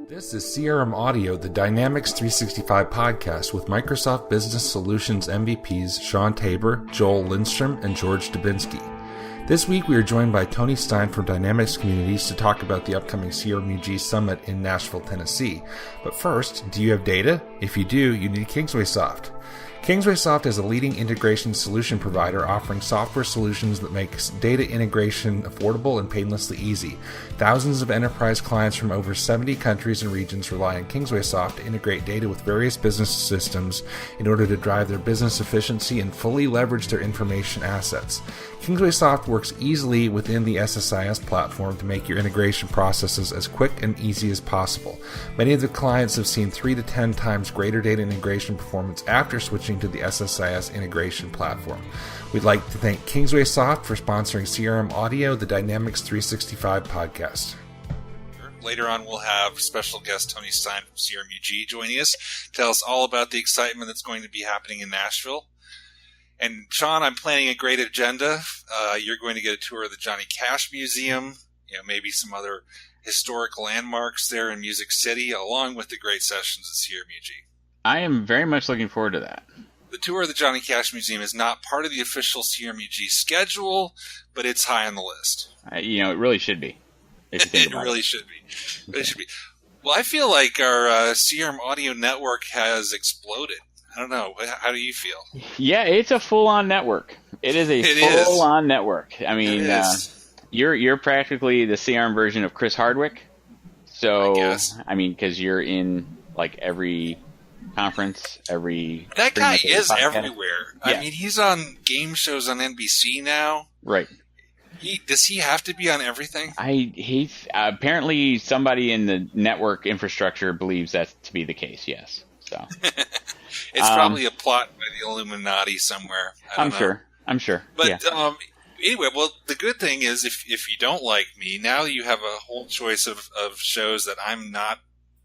This is CRM Audio, the Dynamics 365 podcast with Microsoft Business Solutions MVPs Sean Tabor, Joel Lindstrom, and George Dubinsky. This week we are joined by Tony Stein from Dynamics Communities to talk about the upcoming CRMUG Summit in Nashville, Tennessee. But first, do you have data? If you do, you need KingswaySoft. KingswaySoft is a leading integration solution provider offering software solutions that makes data integration affordable and painlessly easy. Thousands of enterprise clients from over 70 countries and regions rely on KingswaySoft to integrate data with various business systems in order to drive their business efficiency and fully leverage their information assets. KingswaySoft works easily within the SSIS platform to make your integration processes as quick and easy as possible. Many of the clients have seen 3 to 10 times greater data integration performance after switching to the SSIS integration platform. We'd like to thank KingswaySoft for sponsoring CRM Audio, the Dynamics 365 podcast. Later on, we'll have special guest Tony Stein from CRMUG joining us, tell us all about the excitement that's going to be happening in Nashville. And Sean, I'm planning a great agenda. You're going to get a tour of the Johnny Cash Museum, maybe some other historic landmarks there in Music City, along with the great sessions at CRMUG. I am very much looking forward to that. The tour of the Johnny Cash Museum is not part of the official CRMUG schedule, but it's high on the list. It really should be. It really should be. Well, I feel like our CRM Audio Network has exploded. I don't know. How do you feel? Yeah, it's a full-on network. It is a full-on network. I mean, you're practically the CRM version of Chris Hardwick. So, because you're in like every conference, that guy is podcast. Everywhere. Yeah. I mean, he's on game shows on NBC now. Right. Does he have to be on everything? Apparently somebody in the network infrastructure believes that to be the case. Yes. So it's probably a plot by the Illuminati somewhere. I'm sure. But yeah. Anyway, well, the good thing is if you don't like me, now you have a whole choice of shows that I'm not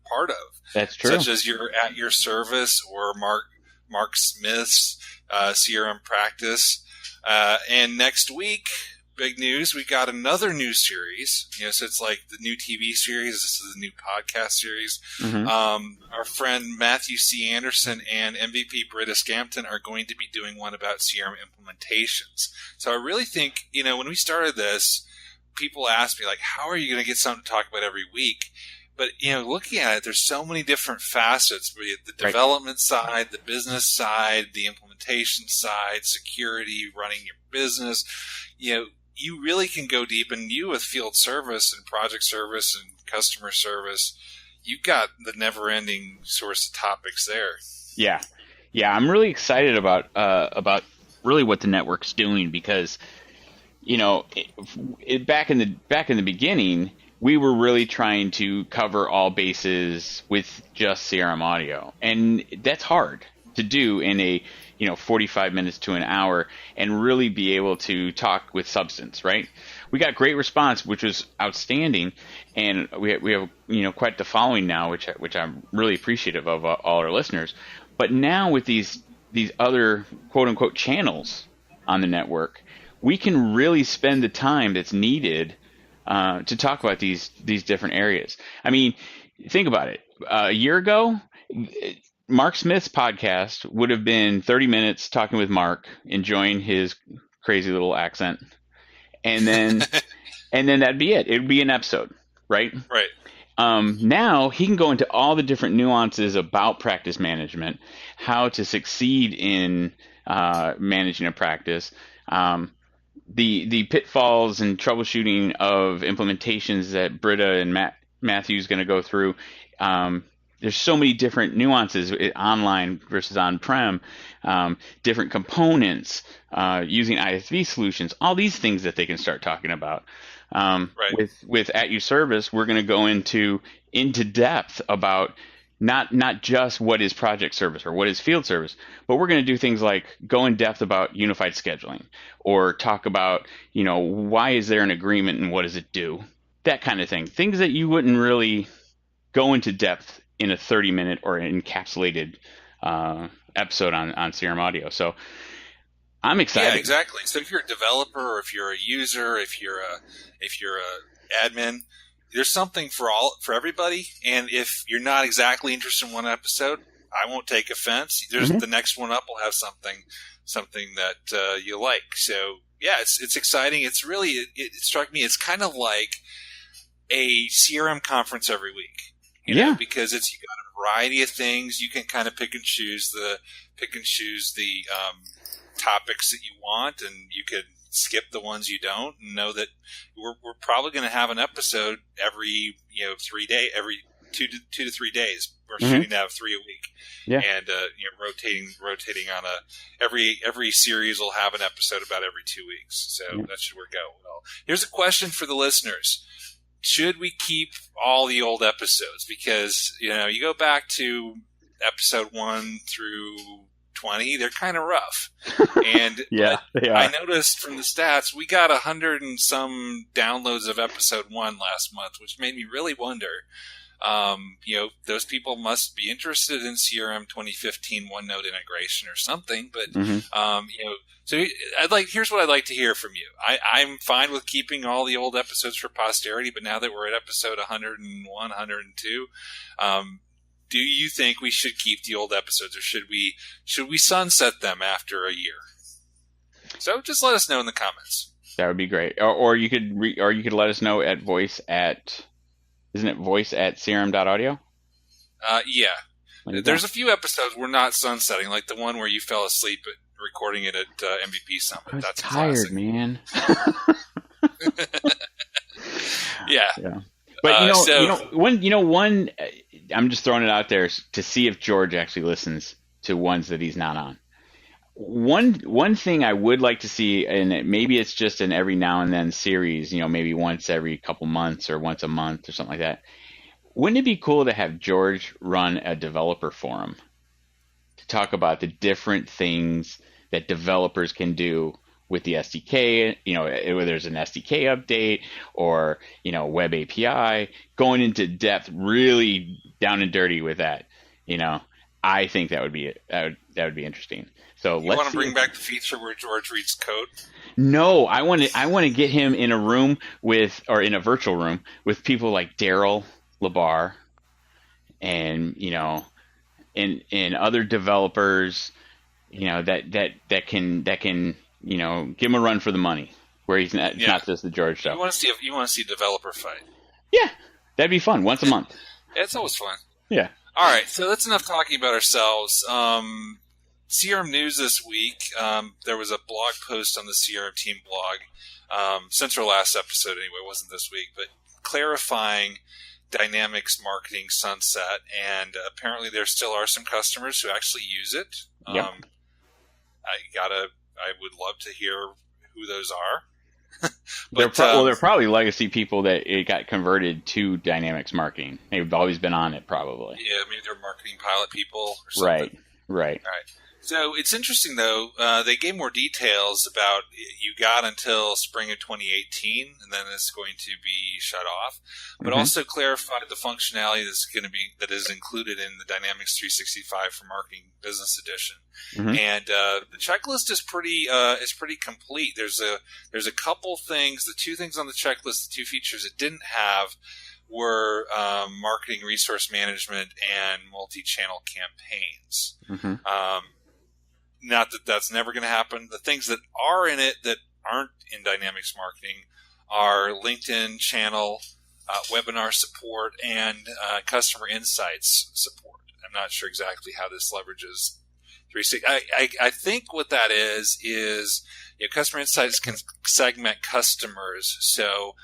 part of. That's true. Such as your At Your Service or Mark Smith's CRM Practice. And next week, big news, we got another new series. So it's like the new TV series. This is the new podcast series. Mm-hmm. Our friend Matthew C. Anderson and MVP Britta Scampton are going to be doing one about CRM implementations. So I really think, when we started this, people asked me, like, how are you going to get something to talk about every week? But, looking at it, there's so many different facets, the development side, the business side, the implementation side, security, running your business. You really can go deep, and you with field service and project service and customer service, you've got the never-ending source of topics there. Yeah. I'm really excited about really what the network's doing because, back in the beginning, we were really trying to cover all bases with just CRM audio, and that's hard to do in a 45 minutes to an hour and really be able to talk with substance, right? We got great response, which was outstanding, and we have quite the following now, which I'm really appreciative of all our listeners. But now with these other quote unquote channels on the network, we can really spend the time that's needed to talk about these different areas. I mean, think about it. A year ago, Mark Smith's podcast would have been 30 minutes talking with Mark, enjoying his crazy little accent, and then that'd be it. It'd be an episode, right? Right. Now he can go into all the different nuances about practice management, how to succeed in managing a practice, the pitfalls and troubleshooting of implementations that Britta and Matthew's going to go through. There's so many different nuances, online versus on-prem, different components, using ISV solutions, all these things that they can start talking about. Right. With At Your Service, we're going to go into depth about not just what is project service or what is field service, but we're going to do things like go in depth about unified scheduling or talk about, why is there an agreement and what does it do? That kind of thing. Things that you wouldn't really go into depth in a 30-minute or encapsulated episode on CRM Audio. So I'm excited. Yeah, exactly. So if you're a developer or if you're a user, if you're a admin, there's something for everybody. And if you're not exactly interested in one episode, I won't take offense. There's the next one up will have something that you like. So yeah, it's exciting. It's really it struck me. It's kind of like a CRM conference every week. You know, because you got a variety of things. You can kind of pick and choose the topics that you want, and you could skip the ones you don't, and know that we're probably going to have an episode every 3 day, every 2 to 3 days. We're shooting to have 3 a week, and rotating on every series will have an episode about every 2 weeks. So that should work out well. Here's a question for the listeners. Should we keep all the old episodes? Because, you go back to episode 1 through 20, they're kind of rough. And they are. I noticed from the stats, we got 100 and some downloads of episode 1 last month, which made me really wonder. Those people must be interested in CRM 2015 OneNote integration or something. But, so here's what I'd like to hear from you. I'm fine with keeping all the old episodes for posterity, but now that we're at episode 101, 102, do you think we should keep the old episodes, or should we sunset them after a year? So just let us know in the comments. That would be great. Or you could let us know at isn't it voice at crm.audio? Yeah. There's a few episodes we're not sunsetting, like the one where you fell asleep recording it at MVP Summit. That's tired, classic. Man. Yeah. But one. I'm just throwing it out there to see if George actually listens to ones that he's not on. One thing I would like to see, and maybe it's just an every now and then series, maybe once every couple months or once a month or something like that. Wouldn't it be cool to have George run a developer forum to talk about the different things that developers can do with the SDK, whether there's an SDK update or, web API, going into depth, really down and dirty with that, I think that would be interesting. So you want to bring back the feature where George reads code? No, I want to get him in a room in a virtual room with people like Daryl Labar and, and other developers, that can give him a run for the money, where he's not just the George stuff. You want to see a developer fight? Yeah, that'd be fun once a month. Yeah, it's always fun. Yeah. All right, so that's enough talking about ourselves. CRM news this week. There was a blog post on the CRM team blog since our last episode. Anyway, it wasn't this week, but clarifying Dynamics Marketing Sunset, and apparently there still are some customers who actually use it. Yep. I would love to hear who those are. They're probably legacy people that it got converted to Dynamics Marketing. They've always been on it, probably. Yeah, maybe they're marketing pilot people or something. Right. All right. So it's interesting, though. They gave more details about you got until spring of 2018, and then it's going to be shut off. But also clarified the functionality that is included in the Dynamics 365 for Marketing Business Edition. And the checklist is pretty complete. There's a couple things. The two things on the checklist, the two features it didn't have, were marketing resource management and multi-channel campaigns. Not that that's never going to happen. The things that are in it that aren't in Dynamics Marketing are LinkedIn channel, webinar support, and customer insights support. I'm not sure exactly how this leverages 360. I think what that is customer insights can segment customers. So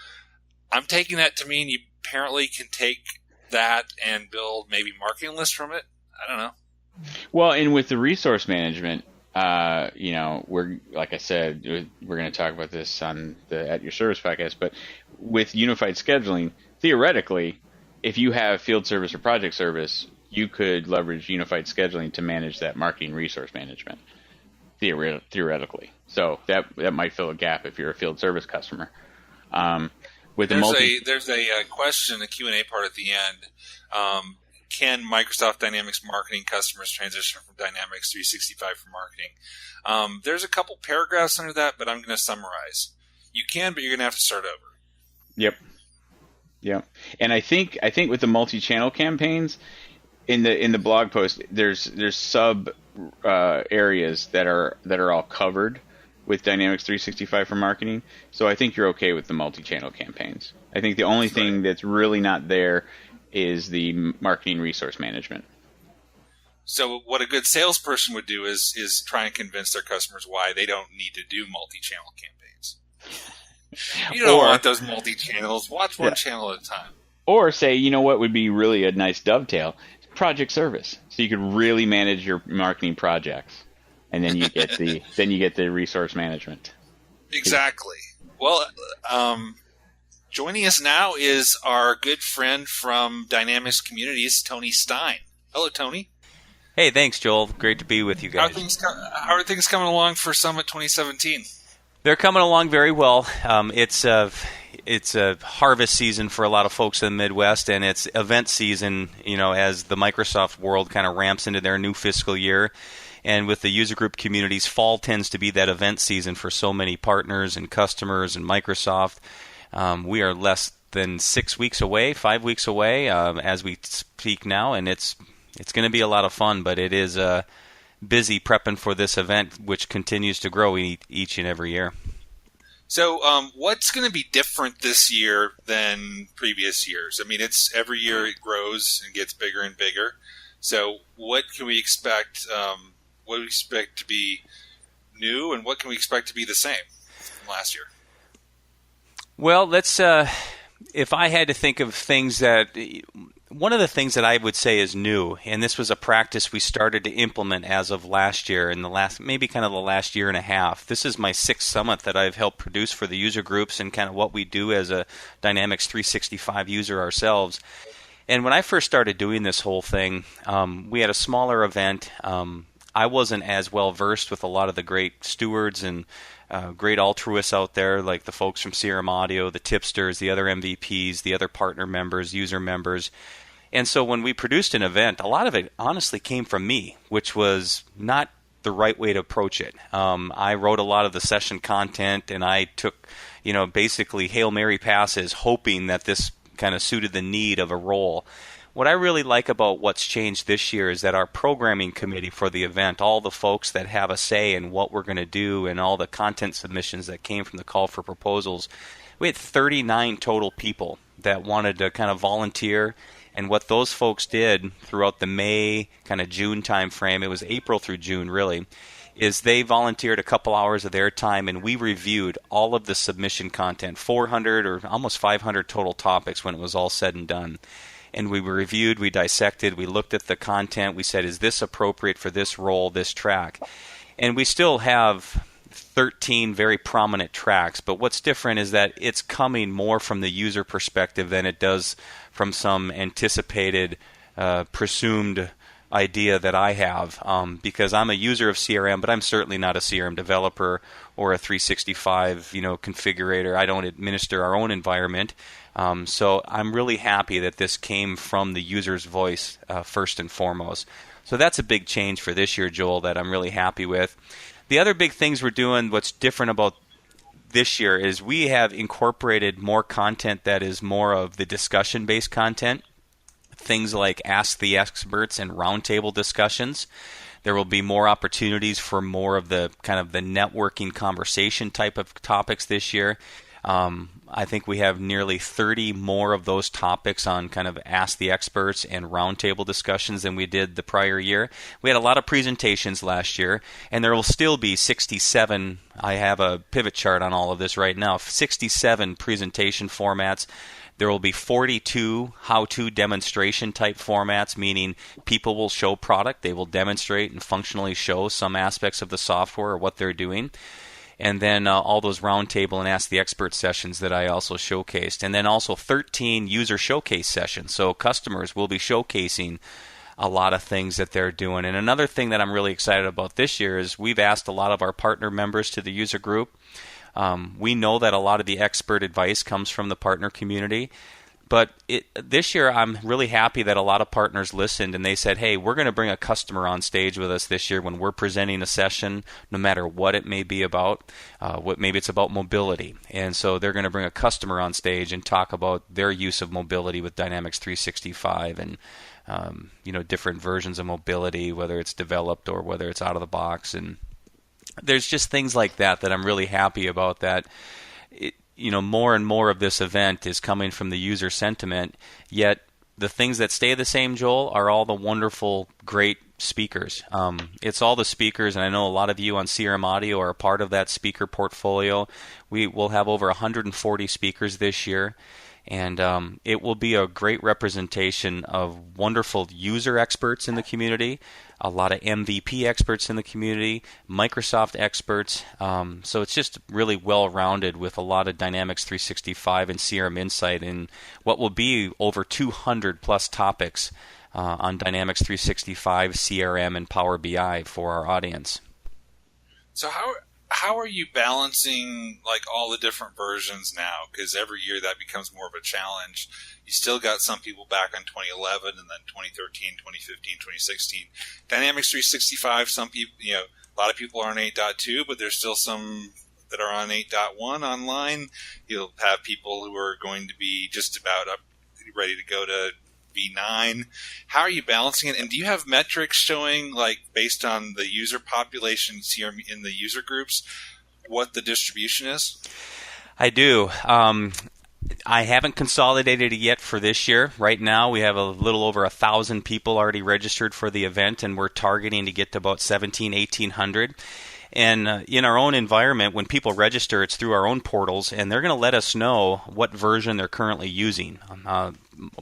I'm taking that to mean you apparently can take that and build maybe marketing lists from it. I don't know. Well, and with the resource management, we're, like I said, we're going to talk about this on the At Your Service podcast, but with unified scheduling, theoretically, if you have field service or project service, you could leverage unified scheduling to manage that marketing resource management, theoretically. So that might fill a gap if you're a field service customer. There's a question, a Q&A part at the end. Can Microsoft Dynamics Marketing customers transition from Dynamics 365 for marketing? There's a couple paragraphs under that, but I'm going to summarize. You can, but you're going to have to start over. Yep. Yeah, and I think with the multi-channel campaigns in the blog post, there's sub areas that are all covered with Dynamics 365 for marketing. So I think you're okay with the multi-channel campaigns. I think the only thing that's really not there is the marketing resource management. So what a good salesperson would do is try and convince their customers why they don't need to do multi-channel campaigns. You don't want those multi-channels. Watch one channel at a time. Or say, you know what would be really a nice dovetail? Project service. So you could really manage your marketing projects. And then you get the resource management. Exactly. Well, joining us now is our good friend from Dynamics Communities, Tony Stein. Hello, Tony. Hey, thanks, Joel. Great to be with you guys. How are things coming along for Summit 2017? They're coming along very well. It's a harvest season for a lot of folks in the Midwest, and it's event season, as the Microsoft world kind of ramps into their new fiscal year. And with the user group communities, fall tends to be that event season for so many partners and customers and Microsoft. We are less than 5 weeks away, as we speak now, and it's going to be a lot of fun, but it is busy prepping for this event, which continues to grow each and every year. So what's going to be different this year than previous years? I mean, it's every year it grows and gets bigger and bigger. So what can we expect? What do we expect to be new, and what can we expect to be the same from last year? Well, let's. If I had to think of things one of the things that I would say is new, and this was a practice we started to implement as of last year, in the last year and a half. This is my 6th summit that I've helped produce for the user groups and kind of what we do as a Dynamics 365 user ourselves. And when I first started doing this whole thing, we had a smaller event. I wasn't as well versed with a lot of the great stewards and great altruists out there, like the folks from CRM Audio, the tipsters, the other MVPs, the other partner members, user members. And so when we produced an event, a lot of it honestly came from me, which was not the right way to approach it. I wrote a lot of the session content, and I took, basically Hail Mary passes, hoping that this kind of suited the need of a role. What I really like about what's changed this year is that our programming committee for the event, all the folks that have a say in what we're going to do and all the content submissions that came from the call for proposals, we had 39 total people that wanted to kind of volunteer. And what those folks did throughout the May, kind of June time frame, it was April through June really, is they volunteered a couple hours of their time, and we reviewed all of the submission content, 400 or almost 500 total topics when it was all said and done. And we reviewed, we dissected, we looked at the content, we said, is this appropriate for this role, this track? And we still have 13 very prominent tracks, but what's different is that it's coming more from the user perspective than it does from some anticipated, presumed idea that I have, because I'm a user of CRM, but I'm certainly not a CRM developer or a 365 configurator. I don't administer our own environment. So I'm really happy that this came from the user's voice first and foremost. So that's a big change for this year, Joel, that I'm really happy with. The other big things we're doing, what's different about this year, is we have incorporated more content that is more of the discussion-based content. Things like Ask the Experts and roundtable discussions. There will be more opportunities for more of the kind of the networking conversation type of topics this year. I think we have nearly 30 more of those topics on kind of Ask the Experts and roundtable discussions than we did the prior year. We had a lot of presentations last year, and there will still be 67. I have a pivot chart on all of this right now. 67 presentation formats. There will be 42 how-to demonstration type formats, meaning people will show product. They will demonstrate and functionally show some aspects of the software or what they're doing. And then all those roundtable and Ask the Expert sessions that I also showcased. And then also 13 user showcase sessions. So customers will be showcasing a lot of things that they're doing. And another thing that I'm really excited about this year is we've asked a lot of our partner members to the user group. We know that a lot of the expert advice comes from the partner community. But this year, I'm really happy that a lot of partners listened and they said, hey, we're going to bring a customer on stage with us this year when we're presenting a session, no matter what it may be about. Maybe it's about mobility. And so they're going to bring a customer on stage and talk about their use of mobility with Dynamics 365 and different versions of mobility, whether it's developed or whether it's out of the box. And there's just things like that I'm really happy about, that more and more of this event is coming from the user sentiment, yet the things that stay the same, Joel, are all the wonderful, great speakers. It's all the speakers, and I know a lot of you on CRM Audio are a part of that speaker portfolio. We will have over 140 speakers this year, and it will be a great representation of wonderful user experts in the community, a lot of MVP experts in the community, Microsoft experts. So it's just really well-rounded with a lot of Dynamics 365 and CRM Insight in what will be over 200-plus topics on Dynamics 365, CRM, and Power BI for our audience. So how are you balancing like all the different versions now? Because every year that becomes more of a challenge. You still got some people back on 2011 and then 2013, 2015, 2016. Dynamics 365, some people, a lot of people are on 8.2, but there's still some that are on 8.1 online. You'll have people who are going to be just about up, ready to go to V9. How are you balancing it? And do you have metrics showing, like, based on the user population here in the user groups, what the distribution is? I do. I haven't consolidated it yet for this year. Right now, we have a little over 1,000 people already registered for the event, and we're targeting to get to about 1,800. And in our own environment, when people register, it's through our own portals, and they're going to let us know what version they're currently using.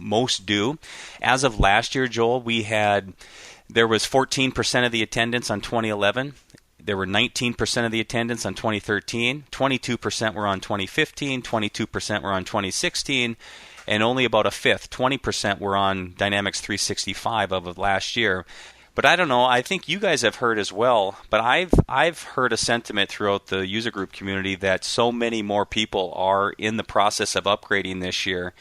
Most do. As of last year, Joel, there was 14% of the attendance on 2011. There were 19% of the attendance on 2013. 22% were on 2015. 22% were on 2016. And only about a fifth, 20%, were on Dynamics 365 of last year. But I don't know. I think you guys have heard as well. But I've heard a sentiment throughout the user group community that so many more people are in the process of upgrading this year.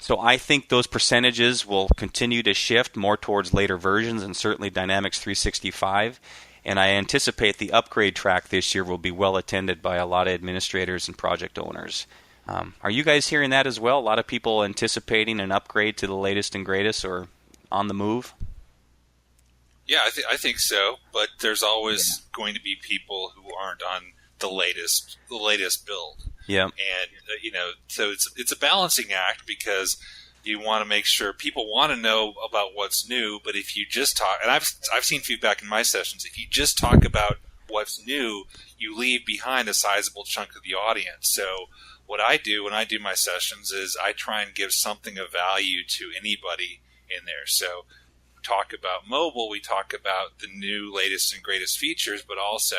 So I think those percentages will continue to shift more towards later versions, and certainly Dynamics 365. And I anticipate the upgrade track this year will be well attended by a lot of administrators and project owners. Are you guys hearing that as well? A lot of people anticipating an upgrade to the latest and greatest, or on the move? Yeah, I think so. But there's always going to be people who aren't on the latest build. Yeah. And so it's a balancing act, because you want to make sure people want to know about what's new. But if you just talk, and I've seen feedback in my sessions, if you just talk about what's new, you leave behind a sizable chunk of the audience. So what I do when I do my sessions is I try and give something of value to anybody in there. So talk about mobile, we talk about the new latest and greatest features, but also,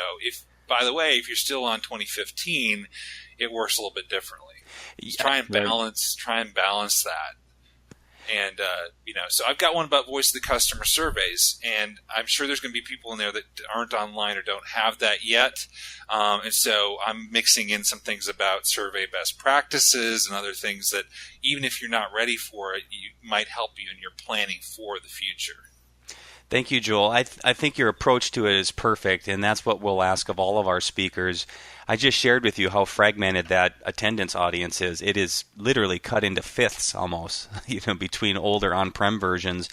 by the way, if you're still on 2015, it works a little bit differently. Try and balance that. And, so I've got one about voice of the customer surveys, and I'm sure there's going to be people in there that aren't online or don't have that yet. And so I'm mixing in some things about survey best practices and other things that, even if you're not ready for it, might help you in your planning for the future. Thank you, Joel. I think your approach to it is perfect, and that's what we'll ask of all of our speakers. I just shared with you how fragmented that attendance audience is. It is literally cut into fifths almost, between older on-prem versions.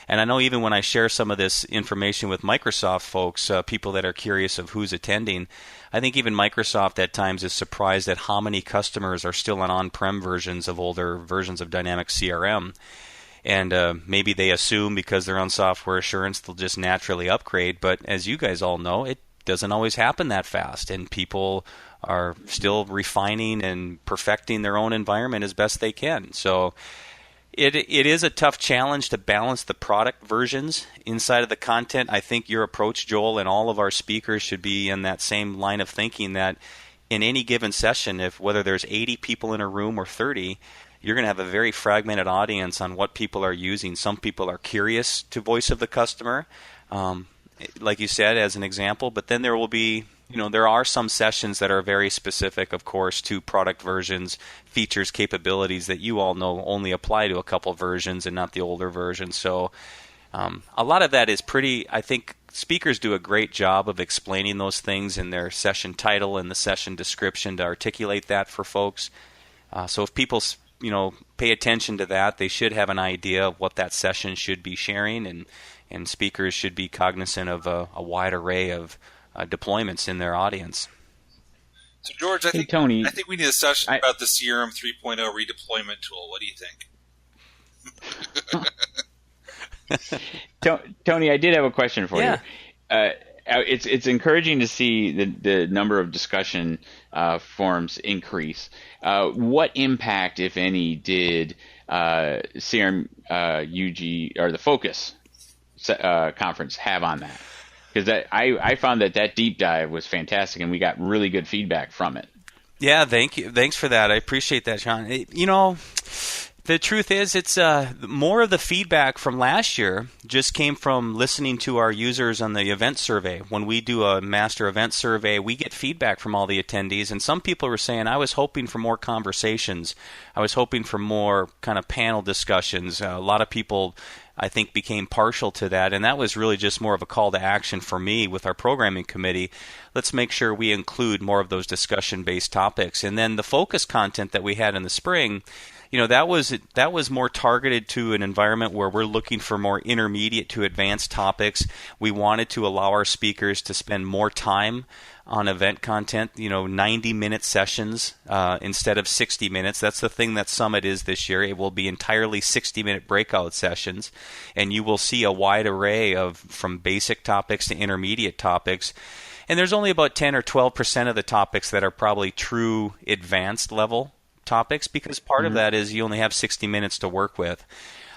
And I know even when I share some of this information with Microsoft folks, people that are curious of who's attending, I think even Microsoft at times is surprised at how many customers are still on on-prem versions of older versions of Dynamics CRM. And maybe they assume because they're on software assurance, they'll just naturally upgrade. But as you guys all know, it doesn't always happen that fast. And people are still refining and perfecting their own environment as best they can. So it is a tough challenge to balance the product versions inside of the content. I think your approach, Joel, and all of our speakers should be in that same line of thinking, that in any given session, whether there's 80 people in a room or 30, you're going to have a very fragmented audience on what people are using. Some people are curious to voice of the customer, like you said, as an example, but then there will be There are some sessions that are very specific, of course, to product versions, features, capabilities that you all know only apply to a couple versions and not the older versions. So a lot of that is I think speakers do a great job of explaining those things in their session title and the session description to articulate that for folks. So if people pay attention to that, they should have an idea of what that session should be sharing, and speakers should be cognizant of a wide array of deployments in their audience. So George, I think we need a session about the CRM 3.0 redeployment tool. What do you think? Tony, I did have a question for you. It's encouraging to see the number of discussion forums increase. What impact, if any, did CRMUG or the Focus conference have on that? Because I found that deep dive was fantastic, and we got really good feedback from it. Yeah, thank you. Thanks for that. I appreciate that, Sean. The truth is, it's more of the feedback from last year just came from listening to our users on the event survey. When we do a master event survey, we get feedback from all the attendees, and some people were saying, I was hoping for more conversations. I was hoping for more kind of panel discussions. A lot of people, I think, became partial to that, and that was really just more of a call to action for me with our programming committee. Let's make sure we include more of those discussion-based topics. And then the focus content that we had in the spring, that was more targeted to an environment where we're looking for more intermediate to advanced topics. We wanted to allow our speakers to spend more time on event content, 90-minute sessions instead of 60 minutes. That's the thing that Summit is this year. It will be entirely 60-minute breakout sessions, and you will see a wide array from basic topics to intermediate topics. And there's only about 10 or 12% of the topics that are probably true advanced level topics, because part of that is you only have 60 minutes to work with.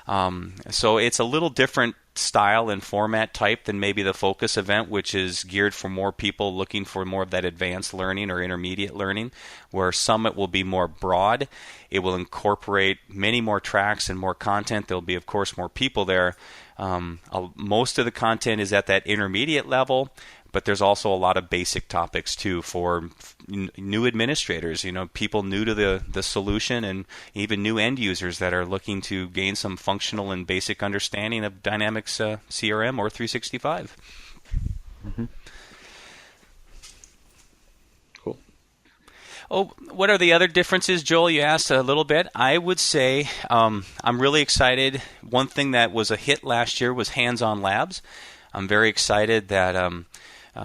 So it's a little different style and format type than maybe the Focus event, which is geared for more people looking for more of that advanced learning or intermediate learning, where Summit will be more broad. It will incorporate many more tracks and more content. There'll be, of course, more people there. Most of the content is at that intermediate level, but there's also a lot of basic topics too for new administrators, people new to the solution, and even new end users that are looking to gain some functional and basic understanding of Dynamics CRM or 365. Mm-hmm. Cool. Oh, what are the other differences, Joel? You asked a little bit. I would say I'm really excited. One thing that was a hit last year was hands-on labs. I'm very excited that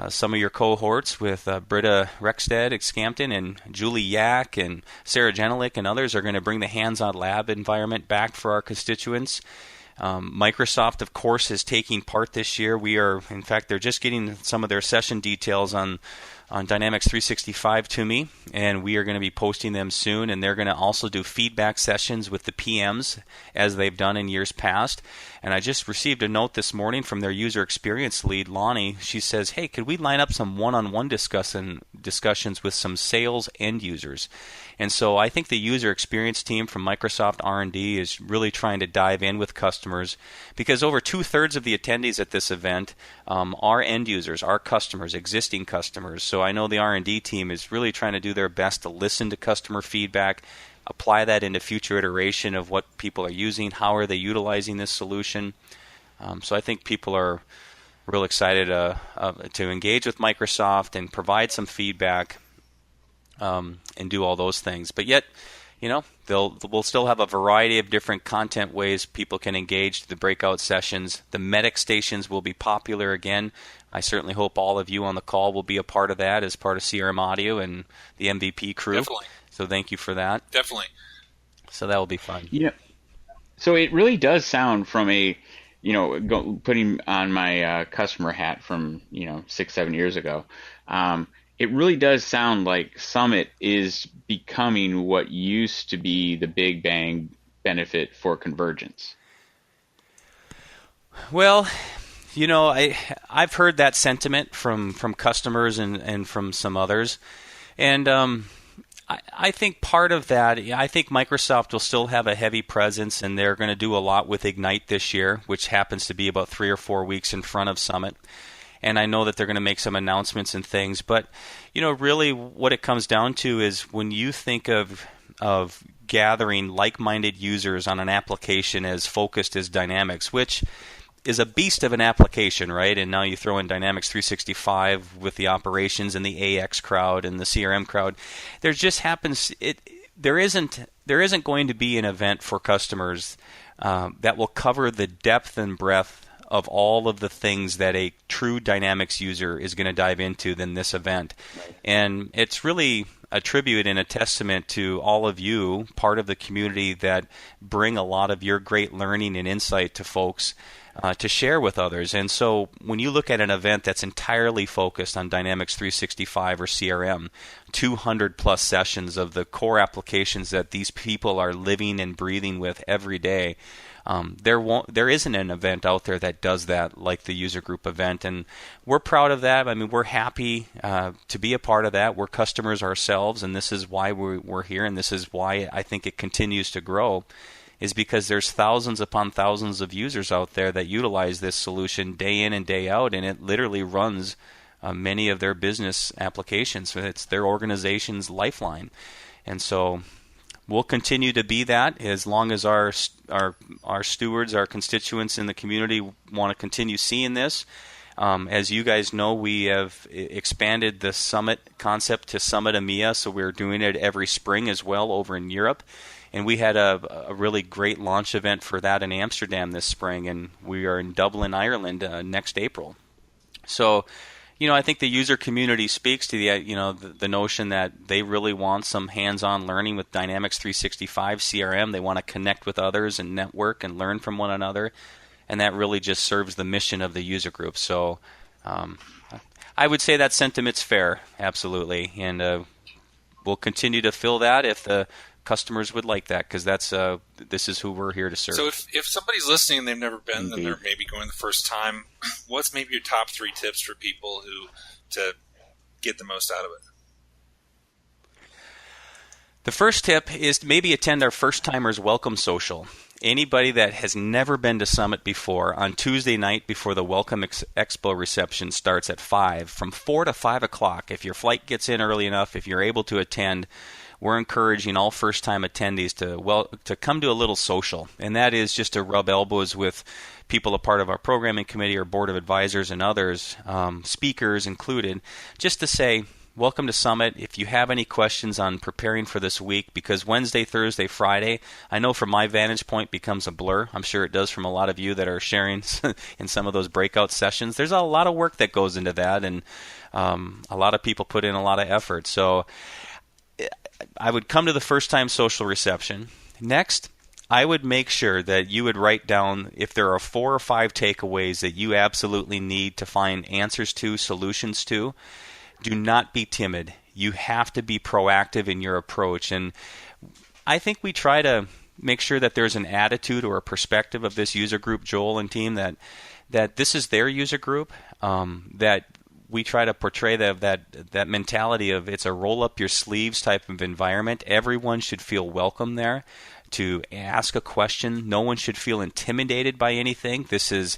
some of your cohorts with Britta Rexted at Scampton and Julie Yak and Sarah Genelick and others are going to bring the hands-on lab environment back for our constituents. Microsoft, of course, is taking part this year. In fact, they're just getting some of their session details on Dynamics 365 to me, and we are going to be posting them soon, and they're going to also do feedback sessions with the PMs as they've done in years past. And I just received a note this morning from their user experience lead, Lonnie. She says, hey, could we line up some one-on-one discussions with some sales end users? And so I think the user experience team from Microsoft R&D is really trying to dive in with customers, because over 2/3 of the attendees at this event are end users, are customers, existing customers. So I know the R&D team is really trying to do their best to listen to customer feedback, apply that into future iteration of what people are using, how are they utilizing this solution. So I think people are real excited to engage with Microsoft and provide some feedback and do all those things. But yet, we'll still have a variety of different content ways people can engage the breakout sessions. The medic stations will be popular again. I certainly hope all of you on the call will be a part of that as part of CRM Audio and the MVP crew. Definitely. So thank you for that. Definitely. So that will be fun. So it really does sound from putting on my customer hat from 6-7 years ago. It really does sound like Summit is becoming what used to be the big bang benefit for convergence. Well, I've heard that sentiment from customers and from some others, and I think part of that, I think Microsoft will still have a heavy presence, and they're going to do a lot with Ignite this year, which happens to be about 3 or 4 weeks in front of Summit. and I know that they're going to make some announcements and things. But really, what it comes down to is when you think of gathering like-minded users on an application as focused as Dynamics, which is a beast of an application, right? And now you throw in Dynamics 365 with the operations and the AX crowd and the CRM crowd. There just happens there isn't going to be an event for customers that will cover the depth and breadth of all of the things that a true Dynamics user is going to dive into than this event. Right. And it's really a tribute and a testament to all of you, part of the community that bring a lot of your great learning and insight to folks to share with others. And so when you look at an event that's entirely focused on Dynamics 365 or CRM, 200 plus sessions of the core applications that these people are living and breathing with every day, there isn't an event out there that does that like the user group event, and we're proud of that. I mean, we're happy to be a part of that. We're customers ourselves, and this is why we're here, and this is why I think it continues to grow, is because there's thousands upon thousands of users out there that utilize this solution day in and day out, and it literally runs many of their business applications. It's their organization's lifeline, and so we'll continue to be that as long as our stewards, our constituents in the community want to continue seeing this. As you guys know, we have expanded the Summit concept to Summit EMEA, so we're doing it every spring as well over in Europe. And we had a really great launch event for that in Amsterdam this spring, and we are in Dublin, Ireland next April. So, I think the user community speaks to the notion that they really want some hands-on learning with Dynamics 365 CRM. They want to connect with others and network and learn from one another, and that really just serves the mission of the user group. So I would say that sentiment's fair, absolutely, and we'll continue to fill that if the customers would like that, because this is who we're here to serve. So if somebody's listening and they've never been, and they're maybe going the first time, what's maybe your top 3 tips for people to get the most out of it? The first tip is to maybe attend our first timers welcome social. Anybody that has never been to Summit before, on Tuesday night before the Welcome Expo reception starts at 5, from 4 to 5 o'clock, if your flight gets in early enough, if you're able to attend, we're encouraging all first-time attendees to come to a little social, and that is just to rub elbows with people a part of our programming committee or board of advisors and others, speakers included, just to say, welcome to Summit. If you have any questions on preparing for this week, because Wednesday, Thursday, Friday, I know from my vantage point becomes a blur. I'm sure it does from a lot of you that are sharing in some of those breakout sessions. There's a lot of work that goes into that, and a lot of people put in a lot of effort. So I would come to the first-time social reception. Next, I would make sure that you would write down if there are 4 or 5 takeaways that you absolutely need to find answers to, solutions to. Do not be timid. You have to be proactive in your approach. And I think we try to make sure that there's an attitude or a perspective of this user group, Joel and team, that this is their user group, that we try to portray that mentality of it's a roll-up-your-sleeves type of environment. Everyone should feel welcome there to ask a question. No one should feel intimidated by anything. This is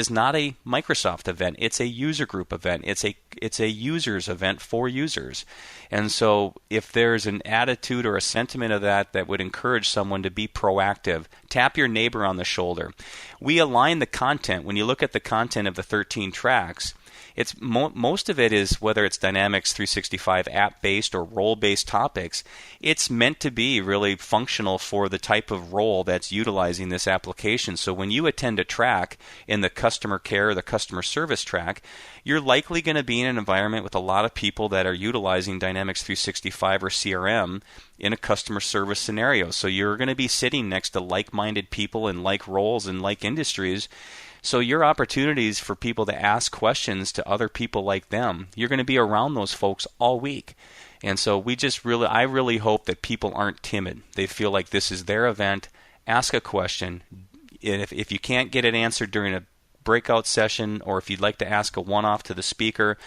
not a Microsoft event. It's a user group event. It's a users event for users. And so if there's an attitude or a sentiment of that would encourage someone to be proactive, tap your neighbor on the shoulder. We align the content. When you look at the content of the 13 tracks, it's most of it is, whether it's Dynamics 365 app-based or role-based topics, it's meant to be really functional for the type of role that's utilizing this application. So when you attend a track in the customer care or the customer service track, you're likely going to be in an environment with a lot of people that are utilizing Dynamics 365 or CRM in a customer service scenario. So you're going to be sitting next to like-minded people in like roles and like industries. So your opportunities for people to ask questions to other people like them, you're going to be around those folks all week. And so I really hope that people aren't timid. They feel like this is their event. Ask a question. If you can't get it answered during a breakout session, or if you'd like to ask a one-off to the speaker,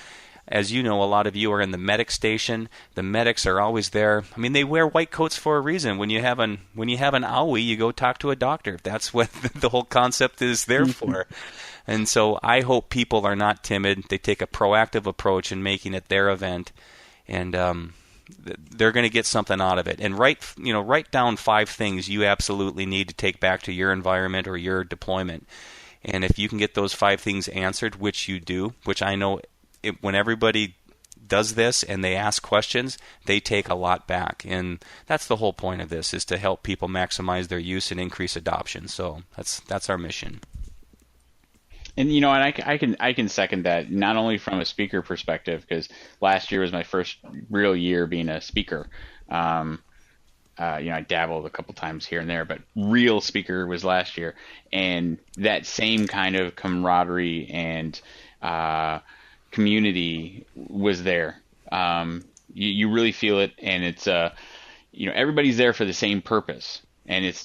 as you know, a lot of you are in the medic station. The medics are always there. I mean, they wear white coats for a reason. When you have an owie, you go talk to a doctor. That's what the whole concept is there for. And so I hope people are not timid. They take a proactive approach in making it their event, and they're going to get something out of it. And write down 5 things you absolutely need to take back to your environment or your deployment. And if you can get those 5 things answered, which you do, which I know when everybody does this and they ask questions, they take a lot back. And that's the whole point of this, is to help people maximize their use and increase adoption. So that's our mission. And and I can second that, not only from a speaker perspective, because last year was my first real year being a speaker. I dabbled a couple times here and there, but real speaker was last year, and that same kind of camaraderie and community was there. You really feel it, and it's everybody's there for the same purpose, and it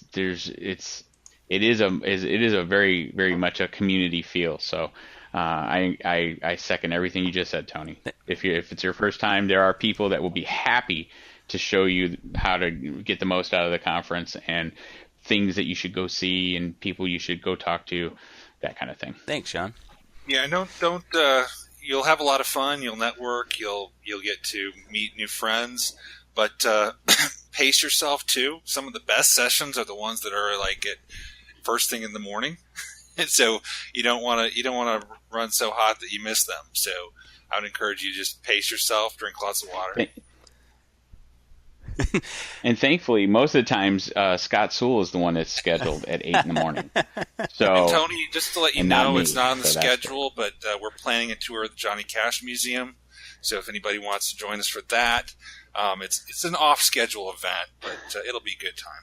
is a very, very much a community feel. So I second everything you just said, Tony. If it's your first time, there are people that will be happy to show you how to get the most out of the conference and things that you should go see and people you should go talk to, that kind of thing. Thanks, Sean. Yeah, don't. You'll have a lot of fun. You'll network. You'll get to meet new friends, but pace yourself too. Some of the best sessions are the ones that are like at first thing in the morning, and so you don't want to run so hot that you miss them. So I would encourage you to just pace yourself, drink lots of water. And thankfully, most of the times, Scott Sewell is the one that's scheduled at 8 in the morning. So, and Tony, just to let you know, it's not on the so schedule, but we're planning a tour of the Johnny Cash Museum. So if anybody wants to join us for that, it's an off-schedule event, but it'll be a good time.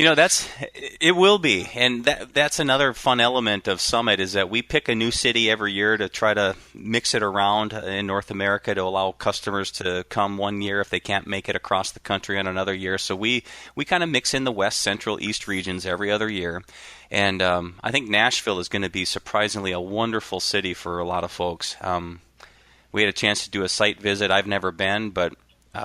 It will be, and that's another fun element of Summit, is that we pick a new city every year to try to mix it around in North America to allow customers to come one year if they can't make it across the country on another year. So we kind of mix in the West, Central, East regions every other year. And I think Nashville is going to be surprisingly a wonderful city for a lot of folks. We had a chance to do a site visit. I've never been, but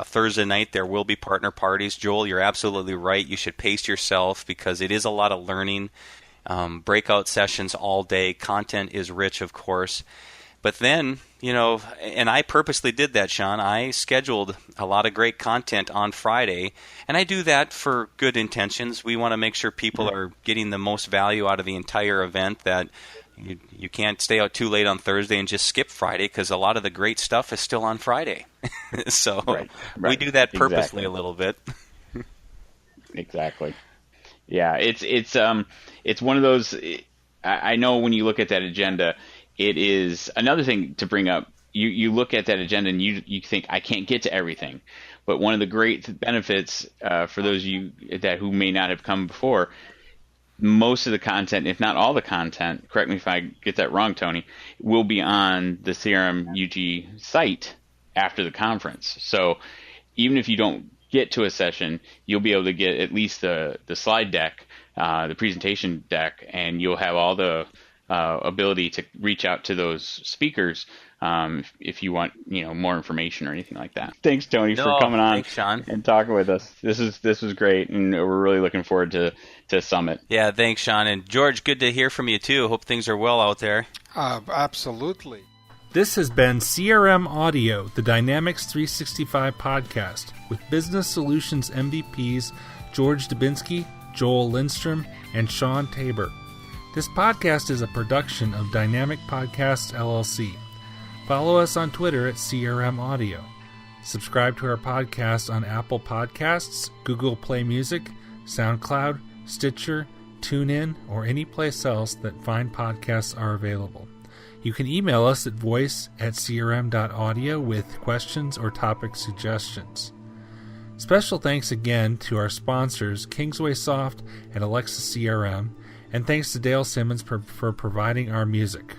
Thursday night there will be partner parties. Joel, you're absolutely right. You should pace yourself because it is a lot of learning. Breakout sessions all day. Content is rich, of course. But then, and I purposely did that, Sean. I scheduled a lot of great content on Friday, and I do that for good intentions. We want to make sure people are getting the most value out of the entire event, that you can't stay out too late on Thursday and just skip Friday, because a lot of the great stuff is still on Friday. So right. We do that purposely Exactly. a little bit. Exactly. Yeah, it's one of those. I know when you look at that agenda, it is another thing to bring up. You look at that agenda and you think, I can't get to everything. But one of the great benefits for those of you who may not have come before, most of the content, if not all the content, correct me if I get that wrong, Tony, will be on the CRMUG site after the conference. So even if you don't get to a session, you'll be able to get at least the slide deck, the presentation deck, and you'll have all the ability to reach out to those speakers if you want more information or anything like that. Thanks, Tony, for coming on. Thanks, Sean. And talking with us. This was great, and we're really looking forward to Summit. Yeah, thanks, Sean. And George, good to hear from you too. Hope things are well out there. Absolutely. This has been CRM Audio, the Dynamics 365 podcast, with Business Solutions MVPs George Dubinsky, Joel Lindstrom, and Sean Tabor. This podcast is a production of Dynamic Podcasts, LLC. Follow us on Twitter at CRM Audio. Subscribe to our podcast on Apple Podcasts, Google Play Music, SoundCloud, Stitcher, TuneIn, or any place else that fine podcasts are available. You can email us at voice@crm.audio with questions or topic suggestions. Special thanks again to our sponsors, Kingsway Soft and Alexa CRM, and thanks to Dale Simmons for providing our music.